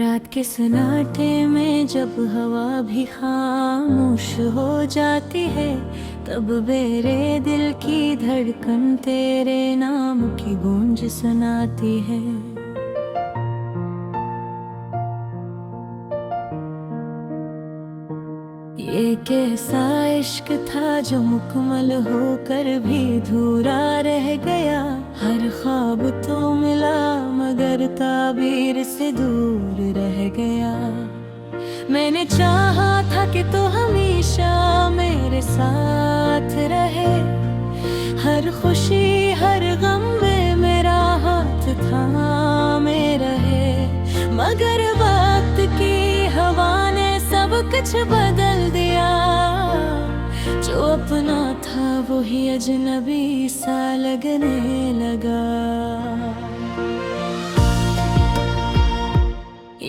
रात के सन्नाटे में जब हवा भी खामोश हो जाती है, तब मेरे दिल की धड़कन तेरे नाम की गूंज सुनाती है। ये कैसा इश्क था जो मुकम्मल होकर भी अधूरा रह गया। हर ख्वाब तो मिला मगर ताबीर से दूर रह गया। मैंने चाहा था कि तू हमेशा मेरे साथ रहे, हर खुशी हर गम में मेरा हाथ थामे रहे। मगर वक्त की हवा ने सब कुछ बदल दिया। जो अपना था वही अजनबी सा लगने लगा।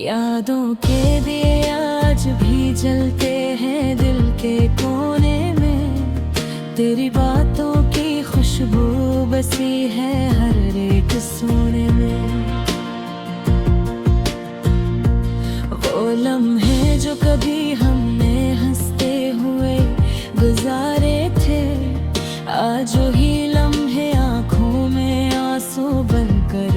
यादों के दिए आज भी जलते हैं दिल के कोने में। तेरी बातों की खुशबू बसी है हर एक सोने में। वो लम्हे जो कभी हमने हंसते हुए गुजारे थे, आज वही लम्हे आँखों में आंसू बनकर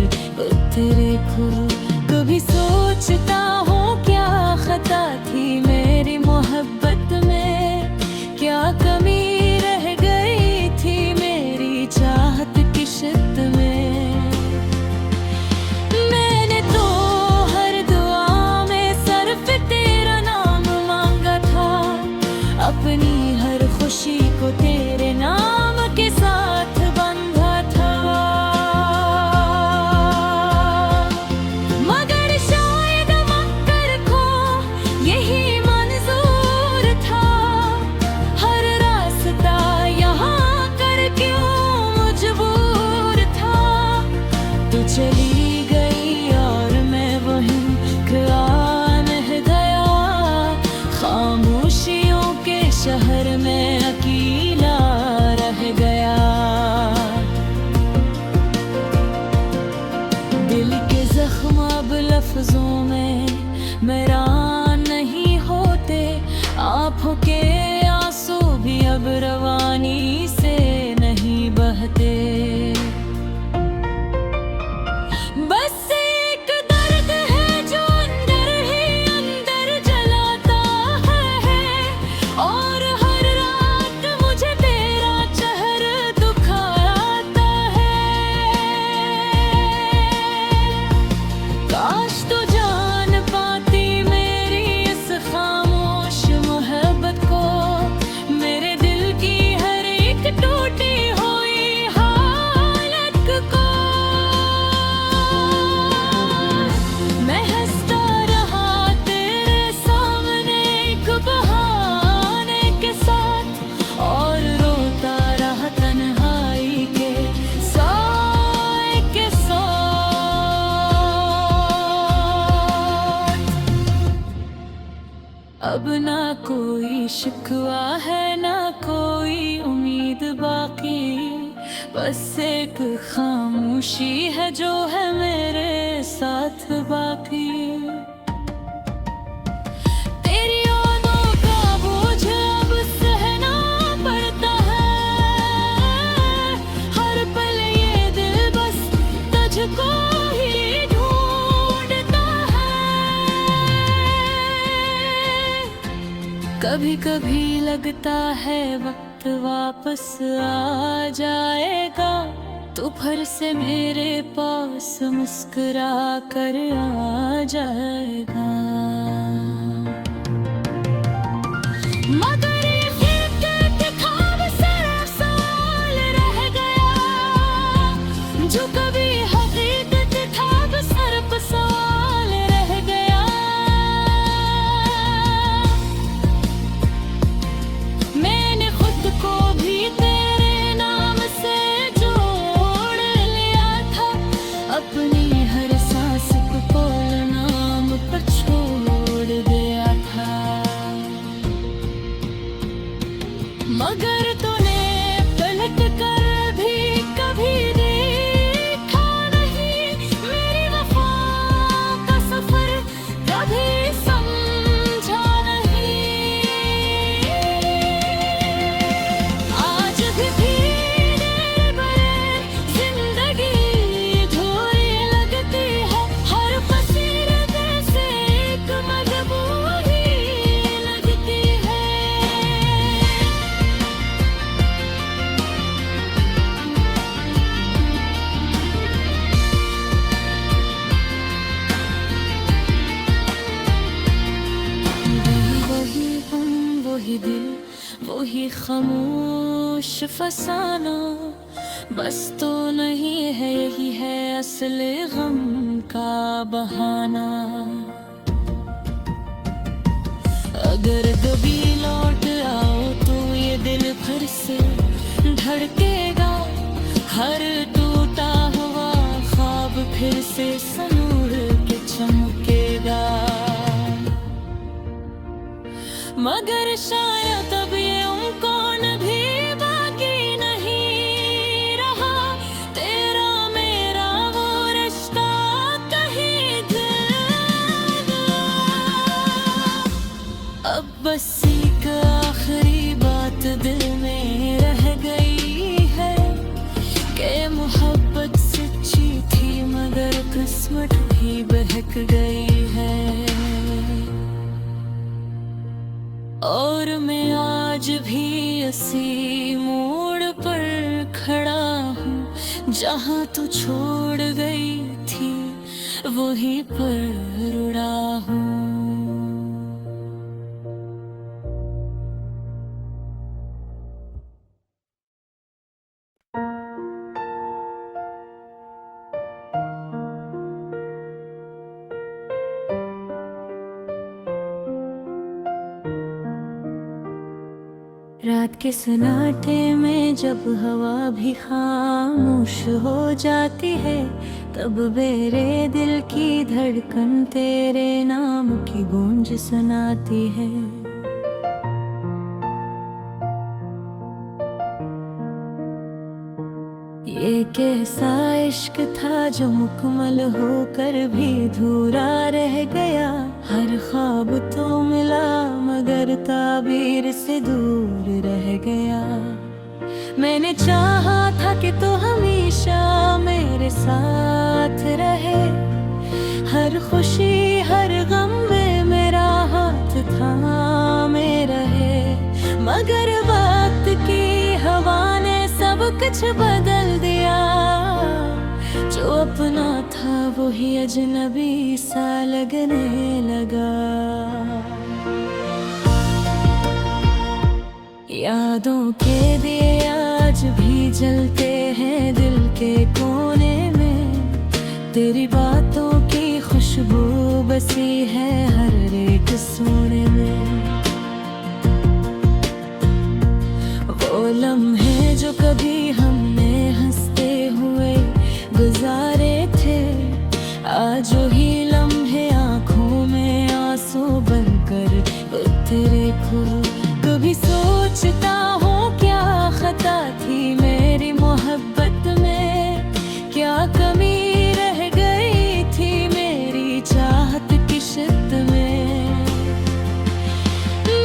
उतरे खुद। कभी सोचता हूँ क्या खता थी मेरी मोहब्बत में, क्या कमी रह गई थी मेरी चाहत की शिद्दत में। मैंने तो हर दुआ में सिर्फ तेरा नाम मांगा था, अपनी हर खुशी को तेरे नाम के साथ बंधा था। मगर शायद मक्कर को यही मंजूर था, हर रास्ता यहाँ कर क्यों मजबूर था। तू चली गई और मैं वहीं खड़ा रह गया, खामोशियों के शहर में अकेला रह गया। दिल के जख्म अब लफ्जों में मेरा नहीं होते, आँखों के आंसू भी अब रवानी से नहीं बहते। बस एक दर्द है जो अंदर ही अंदर जलाता है, और हर रात मुझे तेरा चेहरा दुखाता है। काश तू जान पाती मेरी इस खामोश मोहब्बत को, मेरे दिल की हर एक टूटी हुई हालत को। मैं हंसता रहा तेरे सामने एक बहाने के साथ, और रोता रहा तन्हाई के साए के साथ। अब ना कोई शिकवा है ना कोई उम्मीद बाकी, बस एक खामोशी है जो है मेरे साथ बाकी। तेरी यादों का बोझ अब सहना पड़ता है, हर पल ये दिल बस तुझको ही ढूंढता है। कभी कभी लगता है वक्त वापस आ जाएगा, तू फिर से मेरे पास मुस्कुरा कर आ जाएगा। मगर ये फिर के ख्वाब सिर्फ सवाल रह गया, जो कभी हकीकत था वो सिर्फ सवाल रह गया। मैंने खुद को भी तेरे नाम से जोड़ लिया था, अपनी हर सांस को नाम पर छोड़ दिया था। मगर तूने पलट कर भी कभी देखा नहीं मेरी वफा का सफर। वो ही खामोश फसाना बस तो नहीं है, यही है असल गम का बहाना। अगर कभी लौट आओ तो ये दिल फिर से धड़केगा, हर टूटा हुआ ख्वाब फिर से सनूर के चमकेगा। मगर शायद अब ये कौन भी बाकी नहीं रहा, तेरा मेरा वो रिश्ता कहीं दिल गया। अब बस एक आखिरी बात दिल में रह गई है कि मोहब्बत सच्ची थी मगर किस्मत भी बहक गई है। और मैं आज भी इसी मोड़ पर खड़ा हूँ, जहाँ तू छोड़ गई थी वहीं पर रुड़ा हूँ। रात के सन्नाटे में जब हवा भी खामोश हो जाती है, तब मेरे दिल की धड़कन तेरे नाम की गूंज सुनाती है। ये कैसा इश्क था जो मुकम्मल होकर भी अधूरा रह गया, हर ख्वाब तो मिला मगर ताबीर से दूर रह गया। मैंने चाहा था कि तू हमेशा मेरे साथ रहे, हर खुशी हर गम में मेरा हाथ थामे रहे, मगर वक्त की हवा ने सब कुछ बदल दिया। जो अपना था वही अजनबी सा लगने लगा। यादों के दिए आज भी जलते हैं दिल के कोने में, तेरी बातों की खुशबू बसी है हर एक सोने में। वो लम्हे जो कभी हमने हंसते हुए गुजारे थे, आज वही लम्हे आँखों में आंसू बनकर उतरे खो। कभी सोचता हूँ क्या खता थी मेरी मोहब्बत में, क्या कमी रह गई थी मेरी चाहत की शिद्दत में।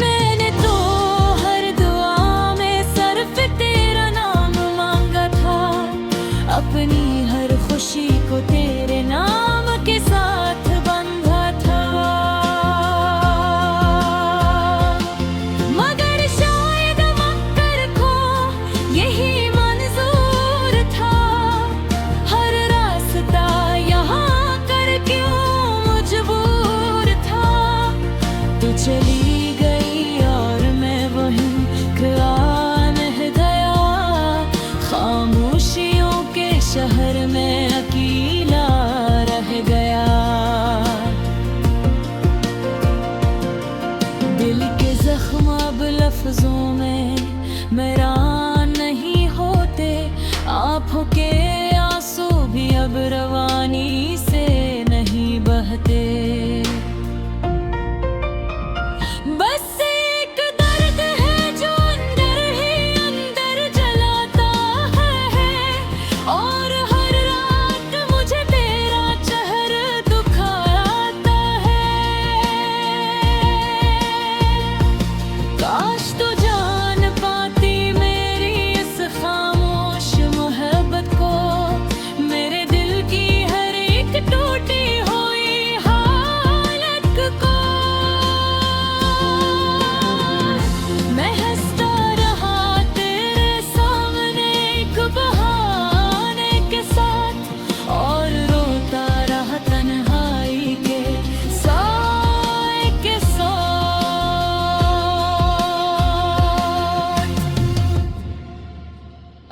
मैंने तो हर दुआ में सिर्फ तेरा नाम मांगा था, अपनी हर खुशी को तेरे नाम के साथ बंधा था। मगर शायद मकर को यही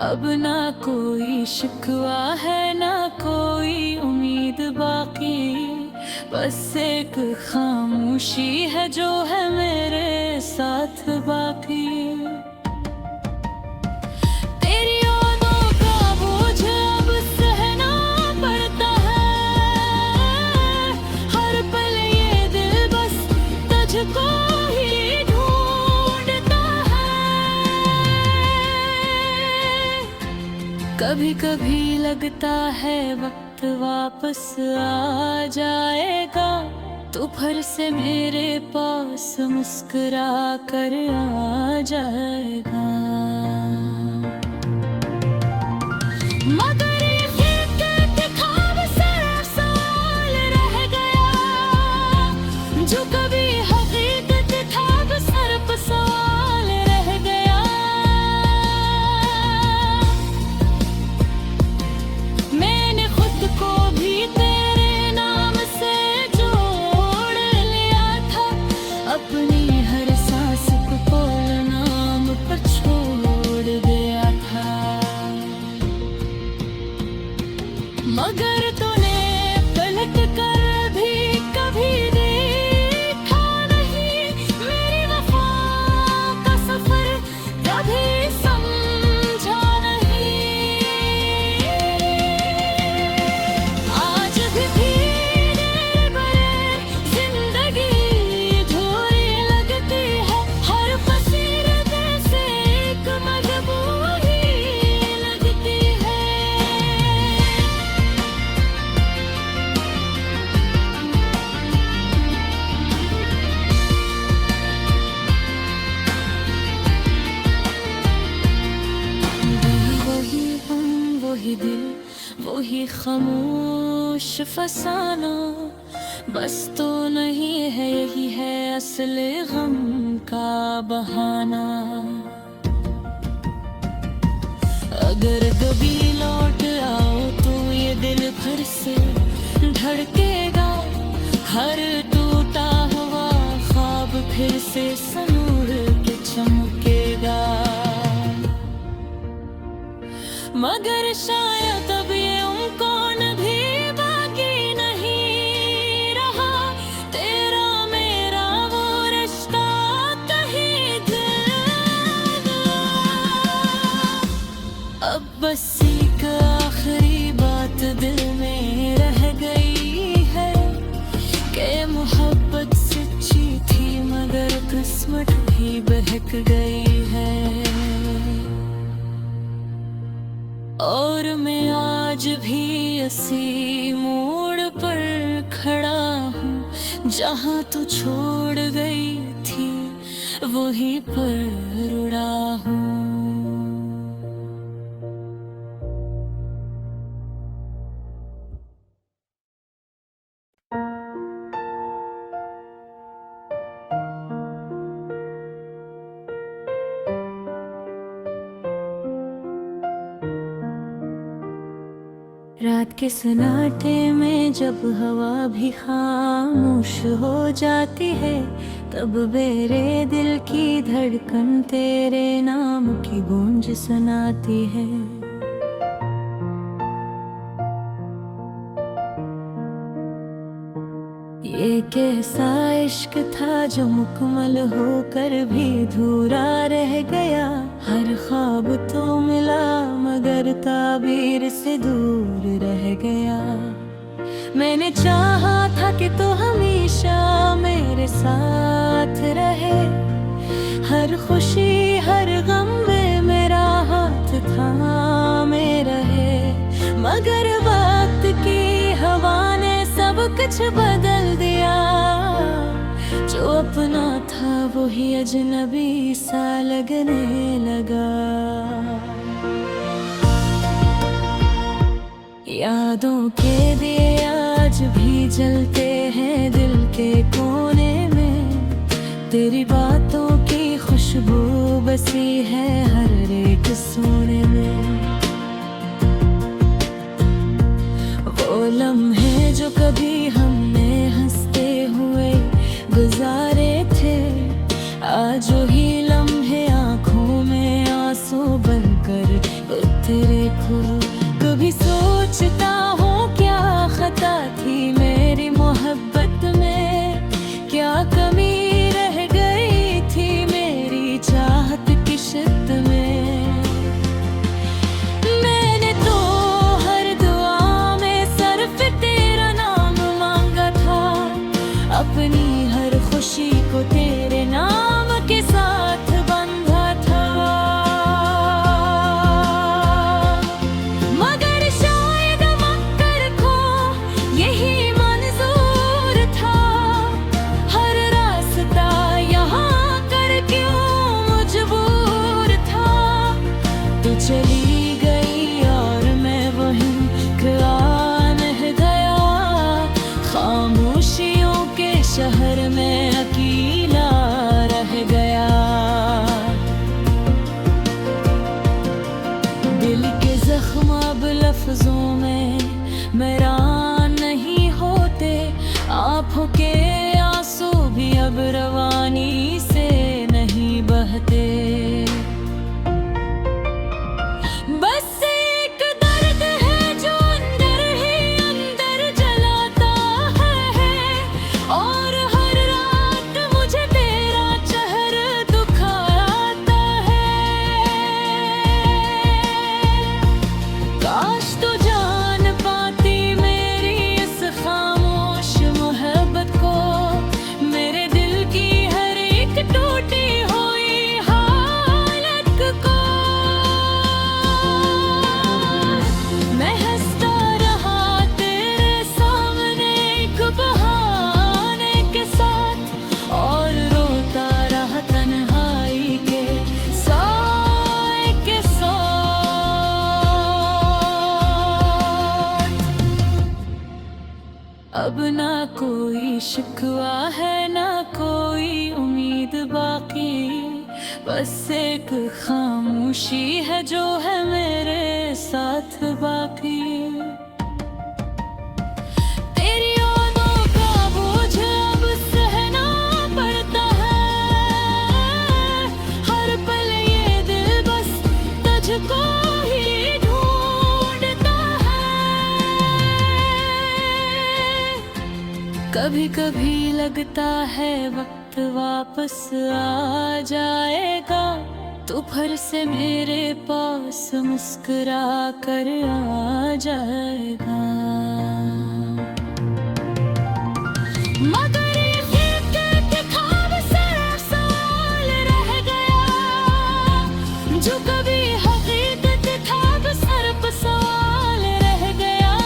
अब ना कोई शिकवा है ना कोई उम्मीद बाकी, बस एक खामोशी है जो है मेरे साथ बाकी। तेरी यादों का बोझ अब सहना पड़ता है, हर पल ये दिल बस तुझको ही ढूंढता है। कभी कभी लगता है वक्त वापस आ जाएगा, तू फिर से मेरे पास मुस्कुरा कर आ जाएगा। मगर ये फिर ख्वाब सिर्फ सवाल रह गया, जो कभी हकीकत था वो सिर्फ सवाल रह गया। मैंने खुद को भी तेरे नाम से जोड़ लिया था, अपनी हर सांस को नाम पर छोड़ दिया था। मगर तूने पलट कर भी कभी देखा नहीं, मेरी वफा का सफर कभी समझा नहीं। आज भी धीरे भरे जिंदगी अधूरी लगती है, हर पसीने से एक मजबूरी लगती है। वही हम वही दिल वही खामोश फसाना, बस तो नहीं है यही है असली गम का बहाना। अगर कभी लौट आओ तो ये दिल फिर से धड़केगा, हर टूटा हुआ ख्वाब फिर से सनूर के चमकेगा। मगर शायद अब ये उम्कान भी बाकी नहीं रहा, तेरा मेरा वो रिश्ता कहीं दिल गया। अब बस एक आखिरी बात दिल में रह गई है, कि मोहब्बत सच्ची थी मगर किस्मत भी बहक गई है। और मैं आज भी इसी मोड़ पर खड़ा हूँ, जहाँ तू छोड़ गई थी वहीं पर रुड़ा हूँ। रात के सन्नाटे में जब हवा भी खामोश हो जाती है, तब मेरे दिल की धड़कन तेरे नाम की गूंज सुनाती है। ये कैसा इश्क था जो मुकम्मल होकर भी अधूरा रह गया, हर ख्वाब तो मिला मगर ताबीर से दूर रह गया। मैंने चाहा था कि तू हमेशा मेरे साथ रहे, हर खुशी हर गम में मेरा हाथ थामे रहे। मगर वक्त की हवा ने सब कुछ बदल दिया, जो अपना था वही अजनबी सा लगने लगा। यादों के दिए आज भी जलते हैं दिल के कोने में, तेरी बातों की खुशबू बसी है हर एक सोने में। वो लम्हे जो कभी हमने हंसते हुए गुजारे थे, आज ही लम्हे आंखों में आंसू बनकर हो। कभी सोचता हूँ क्या खता थी मेरी मोहब्बत में, क्या कमी रह गई थी मेरी चाहत की शिद्दत में। मैंने तो हर दुआ में सिर्फ तेरा नाम मांगा था, अपनी हर खुशी को तेरे नाम के साथ बंधा था। मगर शायद मक्कर को यही मंजूर था, हर रास्ता यहाँ कर क्यों मजबूर था। तू चली गई और मैं वहीं खड़ा रह गया, खामोशियों के शहर में अकेला रह गया। दिल के जख्म अब लफ्जों में मेरान नहीं होते, आँखों के आंसू भी अब रवानी से नहीं बहते। बस एक दर्द है जो अंदर ही अंदर जलाता है, और हर रात मुझे तेरा चेहरा दुखाता है। काश तू जान पाती मेरी इस खामोश मोहब्बत को, मेरे दिल की हर एक टूटी हुई हालत को। मैं हंसता रहा तेरे सामने एक बहाने के साथ, और रोता रहा तन्हाई के साए के साथ। अब ना कोई शिकवा है ना कोई उम्मीद बाकी, बस एक खामोशी है जो है मेरे साथ बाकी। तेरी यादों का बोझ अब सहना पड़ता है, हर पल ये दिल बस तुझको ही ढूंढता है। कभी कभी लगता है वक्त वापस आ जाएगा, तो फिर से मेरे पास मुस्कुरा कर आ जाएगा। मगर ये फिर के ख्वाब सिर्फ सवाल रह गया, जो कभी हकीकत था वो सिर्फ सवाल रह गया।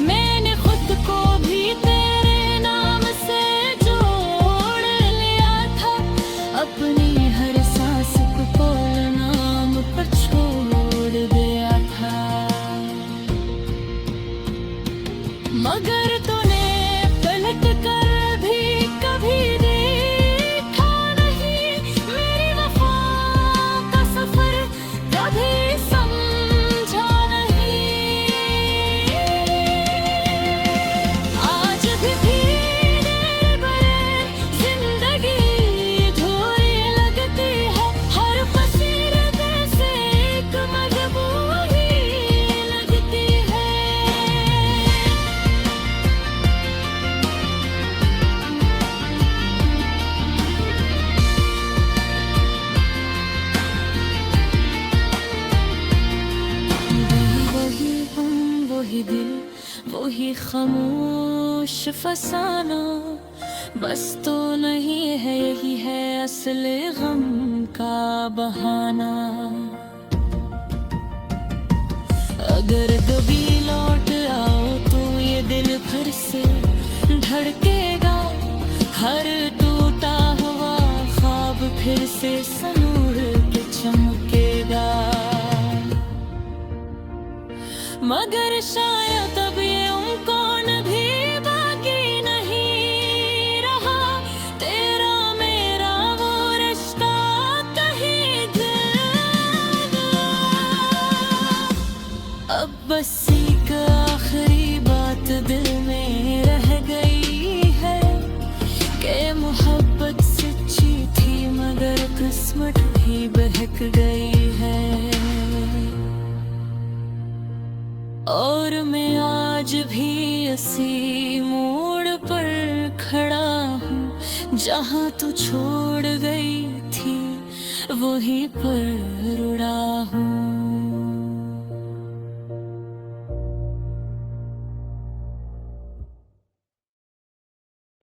मैंने खुद को भी तेरे नाम से जोड़ लिया था, अपनी हर सांस को नाम पर छोड़ दिया था। मगर तूने पलट कर भी कभी देखा नहीं, मेरी वफा का सफर कभी समझा नहीं। आज भी तेरे बगैर जिंदगी अधूरी लगती है, हर फसील जैसे एक मजबूरी लगती है। वही हम वही दिल वही खामोश फसाना, बस तो नहीं है यही है असल गम का बहाना। अगर कभी लौट आओ तो ये दिल फिर से धड़केगा, हर टूटा हुआ ख्वाब फिर से सनूर के चमकेगा। मगर शायद अब ये उम्कान भी बाकी नहीं रहा, तेरा मेरा वो रिश्ता कहीं गया। अब बस एक आखिरी बात दिल में रह गई है, कि मोहब्बत सच्ची थी मगर किस्मत भी जहाँ तू छोड़ गई थी वहीं पर रुड़ा हूँ।